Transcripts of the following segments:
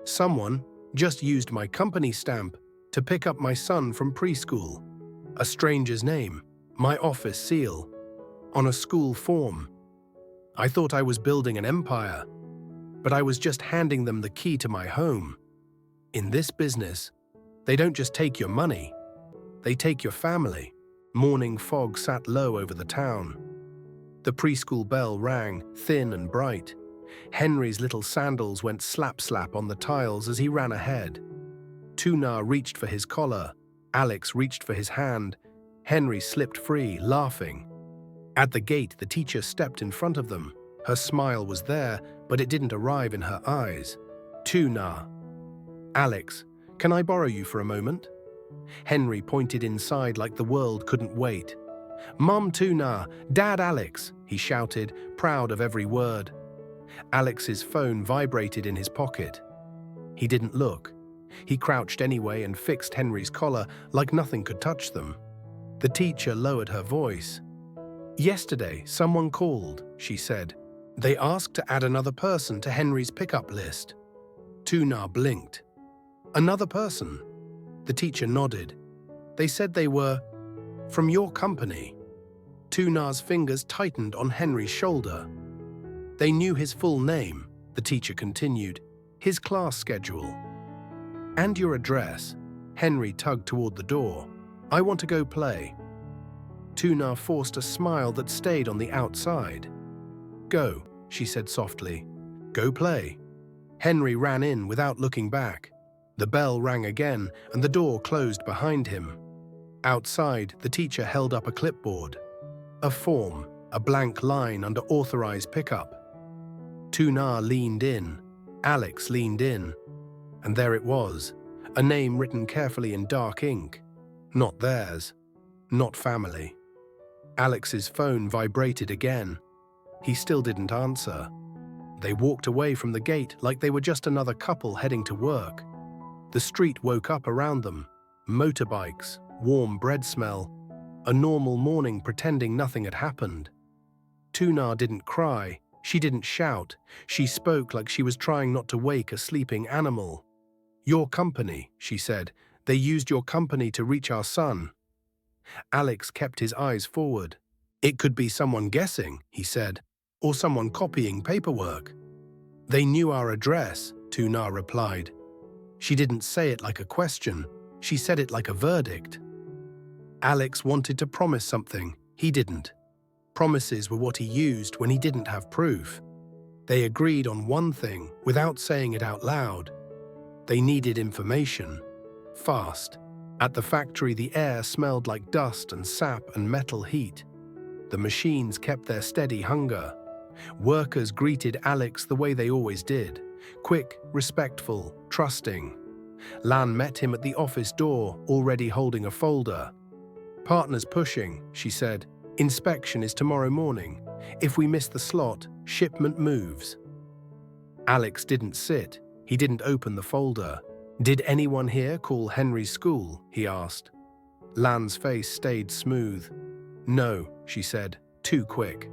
Someone just used my company stamp to pick up my son from preschool. A stranger's name, my office seal, on a school form. I thought I was building an empire, but I was just handing them the key to my home. In this business, they don't just take your money, they take your family. Morning fog sat low over the town. The preschool bell rang, thin and bright. Henry's little sandals went slap-slap on the tiles as he ran ahead. Tu Na reached for his collar. Alex reached for his hand. Henry slipped free, laughing. At the gate, the teacher stepped in front of them. Her smile was there, but it didn't arrive in her eyes. Tu Na. Alex, can I borrow you for a moment? Henry pointed inside like the world couldn't wait. Mom Tu Na, Dad Alex, he shouted, proud of every word. Alex's phone vibrated in his pocket. He didn't look. He crouched anyway and fixed Henry's collar like nothing could touch them. The teacher lowered her voice. Yesterday, someone called, she said. They asked to add another person to Henry's pickup list. Tu Na blinked. Another person? The teacher nodded. They said they were from your company. Tu Na's fingers tightened on Henry's shoulder. They knew his full name, the teacher continued, his class schedule. And your address. Henry tugged toward the door. I want to go play. Tu Na forced a smile that stayed on the outside. Go, she said softly. Go play. Henry ran in without looking back. The bell rang again and the door closed behind him. Outside, the teacher held up a clipboard. A form, a blank line under authorized pickup. Tu Na leaned in. Alex leaned in. And there it was, a name written carefully in dark ink. Not theirs. Not family. Alex's phone vibrated again. He still didn't answer. They walked away from the gate like they were just another couple heading to work. The street woke up around them. Motorbikes, warm bread smell, a normal morning pretending nothing had happened. Tu Na didn't cry. She didn't shout. She spoke like she was trying not to wake a sleeping animal. Your company, she said. They used your company to reach our son. Alex kept his eyes forward. It could be someone guessing, he said, or someone copying paperwork. They knew our address, Tu Na replied. She didn't say it like a question. She said it like a verdict. Alex wanted to promise something. He didn't. Promises were what he used when he didn't have proof. They agreed on one thing without saying it out loud. They needed information. Fast. At the factory, the air smelled like dust and sap and metal heat. The machines kept their steady hunger. Workers greeted Alex the way they always did. Quick, respectful, trusting. Lan met him at the office door, already holding a folder. Partners pushing, she said. Inspection is tomorrow morning. If we miss the slot, shipment moves. Alex didn't sit. He didn't open the folder. Did anyone here call Henry's school? He asked. Lan's face stayed smooth. No, she said, too quick.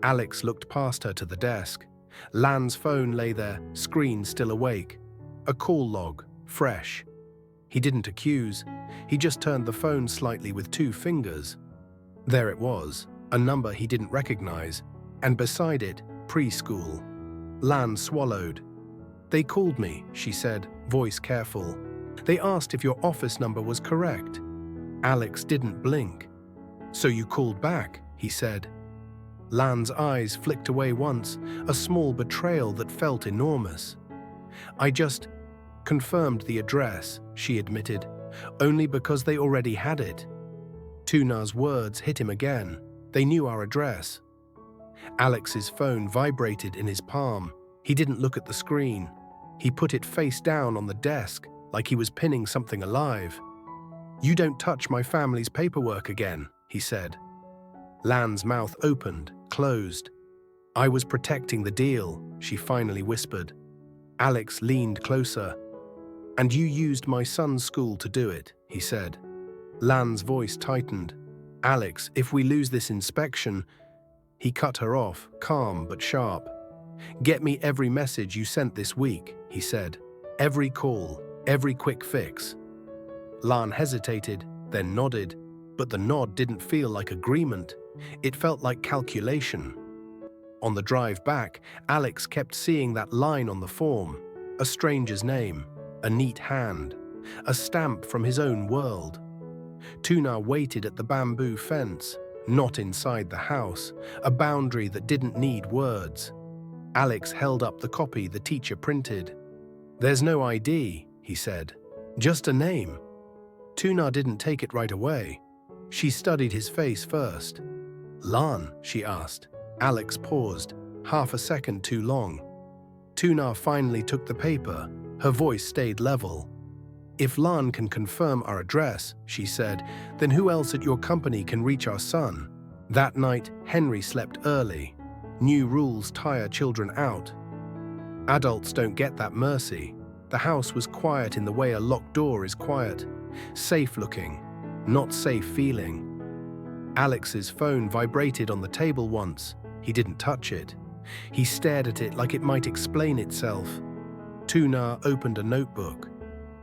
Alex looked past her to the desk. Lan's phone lay there, screen still awake. A call log, fresh. He didn't accuse. He just turned the phone slightly with 2 fingers. There it was, a number he didn't recognize, and beside it, preschool. Lan swallowed. They called me, she said, voice careful. They asked if your office number was correct. Alex didn't blink. So you called back, he said. Lan's eyes flicked away once, a small betrayal that felt enormous. I just confirmed the address, she admitted, only because they already had it. Tu Na's words hit him again. They knew our address. Alex's phone vibrated in his palm. He didn't look at the screen. He put it face down on the desk, like he was pinning something alive. You don't touch my family's paperwork again, he said. Lan's mouth opened, closed. I was protecting the deal, she finally whispered. Alex leaned closer. And you used my son's school to do it, he said. Lan's voice tightened. Alex, if we lose this inspection... He cut her off, calm but sharp. Get me every message you sent this week, he said. Every call, every quick fix. Lan hesitated, then nodded, but the nod didn't feel like agreement. It felt like calculation. On the drive back, Alex kept seeing that line on the form, a stranger's name, a neat hand, a stamp from his own world. Tuna waited at the bamboo fence, not inside the house, a boundary that didn't need words. Alex held up the copy the teacher printed. "There's no ID," he said, "just a name." Tuna didn't take it right away. She studied his face first. "Lan?" she asked. Alex paused, half a second too long. Tuna finally took the paper. Her voice stayed level. "If Lan can confirm our address," she said, "then who else at your company can reach our son?" That night, Henry slept early. New rules tire children out. Adults don't get that mercy. The house was quiet in the way a locked door is quiet. Safe looking, not safe feeling. Alex's phone vibrated on the table once. He didn't touch it. He stared at it like it might explain itself. Tuna opened a notebook.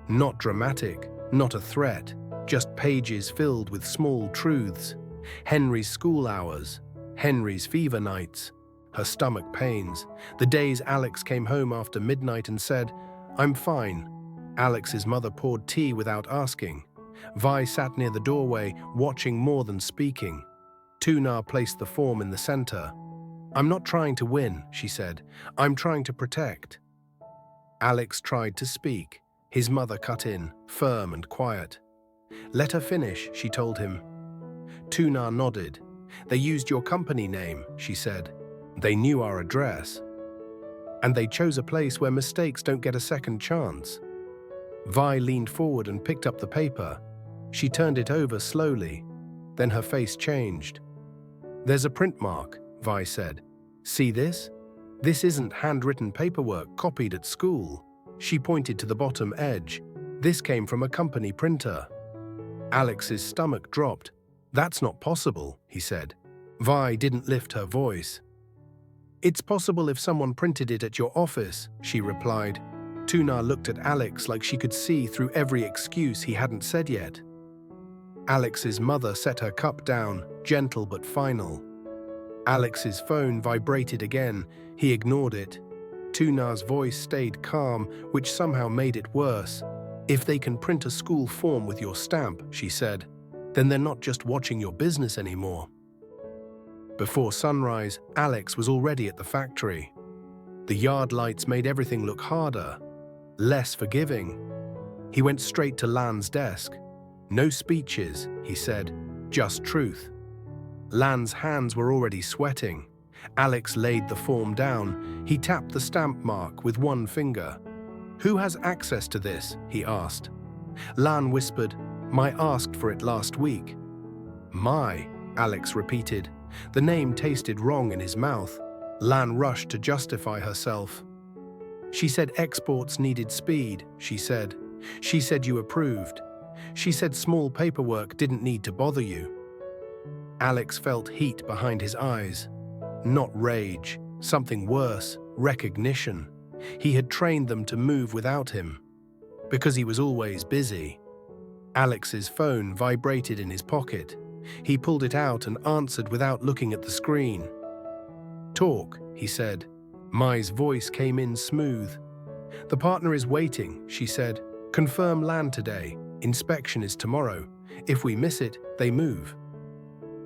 Not dramatic, not a threat, just pages filled with small truths. Henry's school hours, Henry's fever nights, her stomach pains, the days Alex came home after midnight and said, "I'm fine." Alex's mother poured tea without asking. Vi sat near the doorway, watching more than speaking. Tuna placed the form in the center. "I'm not trying to win," she said. "I'm trying to protect." Alex tried to speak. His mother cut in, firm and quiet. "Let her finish," she told him. Tuna nodded. "They used your company name," she said. "They knew our address. And they chose a place where mistakes don't get a second chance." Vi leaned forward and picked up the paper. She turned it over slowly. Then her face changed. "There's a print mark," Vi said. "See this? This isn't handwritten paperwork copied at school." She pointed to the bottom edge. "This came from a company printer." Alex's stomach dropped. "That's not possible," he said. Vi didn't lift her voice. "It's possible if someone printed it at your office," she replied. Tuna looked at Alex like she could see through every excuse he hadn't said yet. Alex's mother set her cup down, gentle but final. Alex's phone vibrated again. He ignored it. Tuna's voice stayed calm, which somehow made it worse. "If they can print a school form with your stamp," she said, "then they're not just watching your business anymore." Before sunrise, Alex was already at the factory. The yard lights made everything look harder, less forgiving. He went straight to Lan's desk. "No speeches," he said, "just truth." Lan's hands were already sweating. Alex laid the form down. He tapped the stamp mark with one finger. "Who has access to this?" he asked. Lan whispered, "I asked for it last week." "My," Alex repeated. The name tasted wrong in his mouth. Lan rushed to justify herself. "She said exports needed speed," she said. "She said you approved. She said small paperwork didn't need to bother you." Alex felt heat behind his eyes. Not rage, something worse, recognition. He had trained them to move without him, because he was always busy. Alex's phone vibrated in his pocket. He pulled it out and answered without looking at the screen. "Talk," he said. Mai's voice came in smooth. "The partner is waiting," she said. "Confirm land today. Inspection is tomorrow. If we miss it, they move."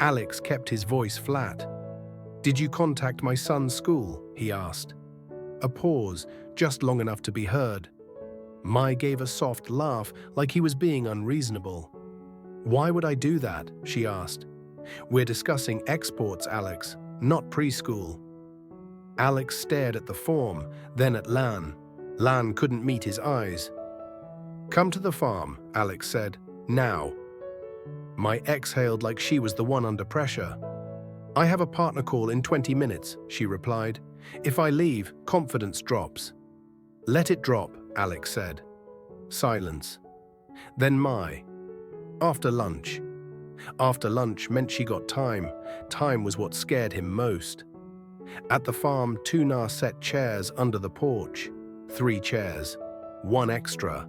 Alex kept his voice flat. "Did you contact my son's school?" he asked. A pause, just long enough to be heard. Mai gave a soft laugh, like he was being unreasonable. "Why would I do that?" she asked. "We're discussing exports, Alex, not preschool." Alex stared at the form, then at Lan. Lan couldn't meet his eyes. "Come to the farm," Alex said. "Now." Mai exhaled like she was the one under pressure. "I have a partner call in 20 minutes, she replied. "If I leave, confidence drops." "Let it drop," Alex said. Silence. Then Mai. "After lunch." After lunch meant she got time. Time was what scared him most. At the farm, Tuna set chairs under the porch. 3 chairs. one extra.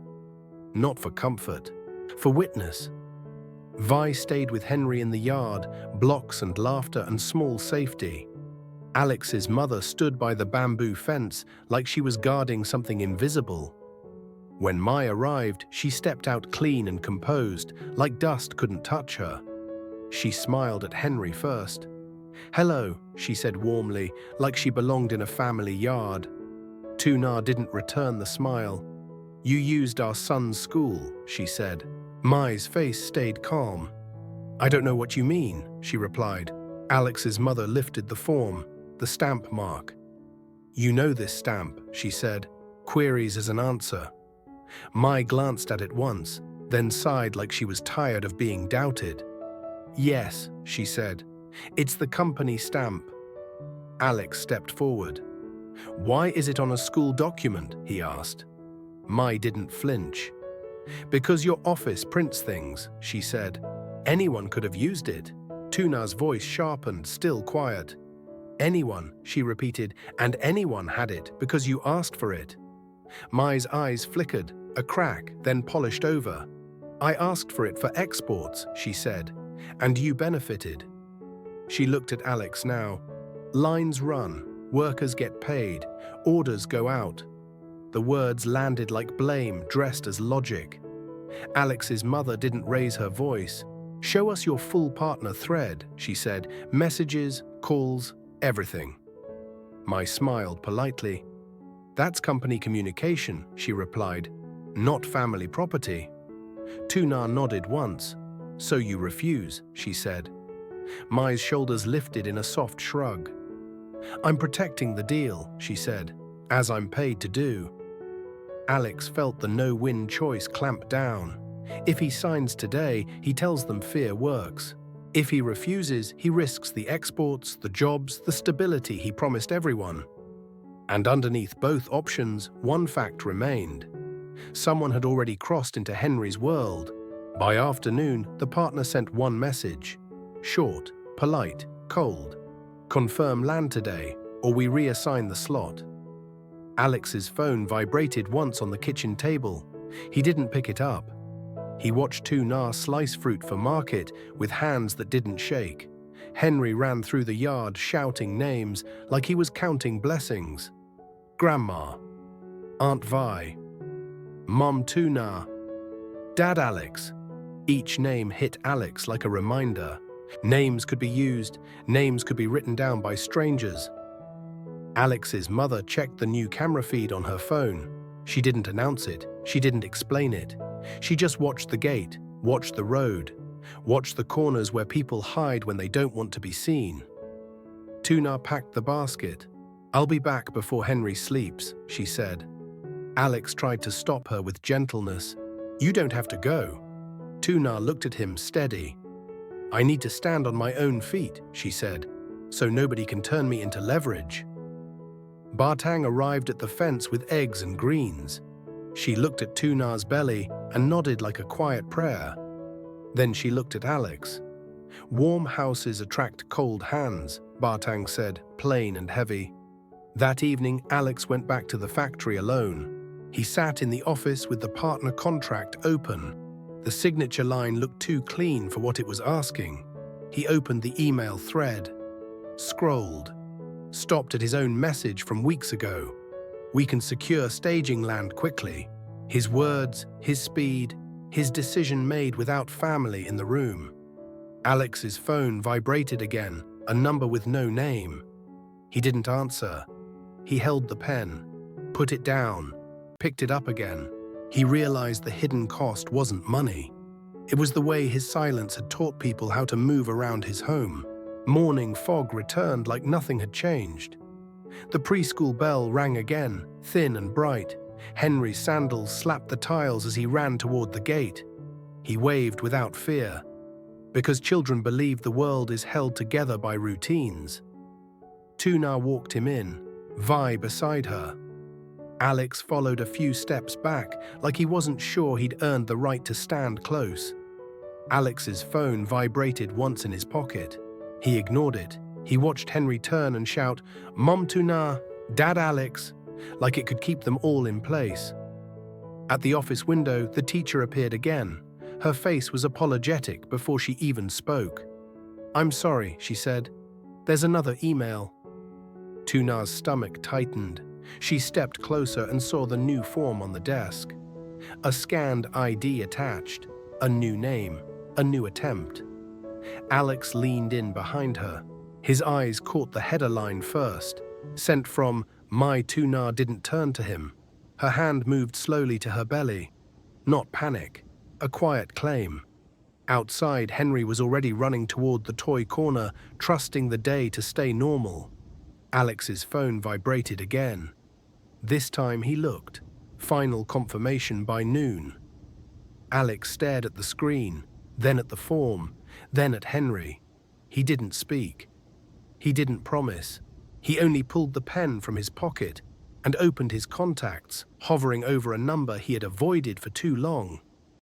Not for comfort, for witness. Vi stayed with Henry in the yard, blocks and laughter and small safety. Alex's mother stood by the bamboo fence like she was guarding something invisible. When Mai arrived, she stepped out clean and composed, like dust couldn't touch her. She smiled at Henry first. "Hello," she said warmly, like she belonged in a family yard. Tu Na didn't return the smile. "You used our son's school," she said. Mai's face stayed calm. "I don't know what you mean," she replied. Alex's mother lifted the form, the stamp mark. "You know this stamp," she said. "Queries as an answer." Mai glanced at it once, then sighed like she was tired of being doubted. "Yes," she said. "It's the company stamp." Alex stepped forward. "Why is it on a school document?" he asked. Mai didn't flinch. "Because your office prints things," she said. "Anyone could have used it." Tu Na's voice sharpened, still quiet. "Anyone," she repeated, "and anyone had it because you asked for it." Mai's eyes flickered, a crack, then polished over. "I asked for it for exports," she said, "and you benefited." She looked at Alex now. "Lines run, workers get paid, orders go out." The words landed like blame dressed as logic. Alex's mother didn't raise her voice. "Show us your full partner thread," she said. "Messages, calls, everything." Mai smiled politely. "That's company communication," she replied. "Not family property." Tu Na nodded once. "So you refuse," she said. Mai's shoulders lifted in a soft shrug. "I'm protecting the deal," she said, "as I'm paid to do." Alex felt the no-win choice clamp down. If he signs today, he tells them fear works. If he refuses, he risks the exports, the jobs, the stability he promised everyone. And underneath both options, one fact remained. Someone had already crossed into Henry's world. By afternoon, the partner sent one message. Short, polite, cold. "Confirm land today, or we reassign the slot." Alex's phone vibrated once on the kitchen table. He didn't pick it up. He watched Tu Na slice fruit for market with hands that didn't shake. Henry ran through the yard shouting names like he was counting blessings. Grandma, Aunt Vi, Mom Tu Na, Dad Alex. Each name hit Alex like a reminder. Names could be used, names could be written down by strangers. Alex's mother checked the new camera feed on her phone. She didn't announce it, she didn't explain it. She just watched the gate, watched the road, watched the corners where people hide when they don't want to be seen. Tu Na packed the basket. "I'll be back before Henry sleeps," she said. Alex tried to stop her with gentleness. "You don't have to go." Tu Na looked at him steady. "I need to stand on my own feet," she said, "so nobody can turn me into leverage." Bartang arrived at the fence with eggs and greens. She looked at Tu Na's belly and nodded like a quiet prayer. Then she looked at Alex. "Warm houses attract cold hands," Bartang said, plain and heavy. That evening, Alex went back to the factory alone. He sat in the office with the partner contract open. The signature line looked too clean for what it was asking. He opened the email thread, scrolled, stopped at his own message from weeks ago. "We can secure staging land quickly." His words, his speed, his decision made without family in the room. Alex's phone vibrated again, a number with no name. He didn't answer. He held the pen, put it down, picked it up again. He realized the hidden cost wasn't money. It was the way his silence had taught people how to move around his home. Morning fog returned like nothing had changed. The preschool bell rang again, thin and bright. Henry's sandals slapped the tiles as he ran toward the gate. He waved without fear, because children believe the world is held together by routines. Tu Na walked him in, Vi beside her. Alex followed a few steps back, like he wasn't sure he'd earned the right to stand close. Alex's phone vibrated once in his pocket. He ignored it. He watched Henry turn and shout, "Mom Tu Na, Dad Alex," like it could keep them all in place. At the office window, the teacher appeared again. Her face was apologetic before she even spoke. "I'm sorry," she said. "There's another email." Tuna's stomach tightened. She stepped closer and saw the new form on the desk. A scanned ID attached, a new name, a new attempt. Alex leaned in behind her. His eyes caught the header line first, sent from "My Tuna didn't turn to him." Her hand moved slowly to her belly. Not panic, a quiet claim. Outside, Henry was already running toward the toy corner, trusting the day to stay normal. Alex's phone vibrated again. This time he looked. Final confirmation by noon. Alex stared at the screen, then at the form, then at Henry. He didn't speak. He didn't promise. He only pulled the pen from his pocket and opened his contacts, hovering over a number he had avoided for too long.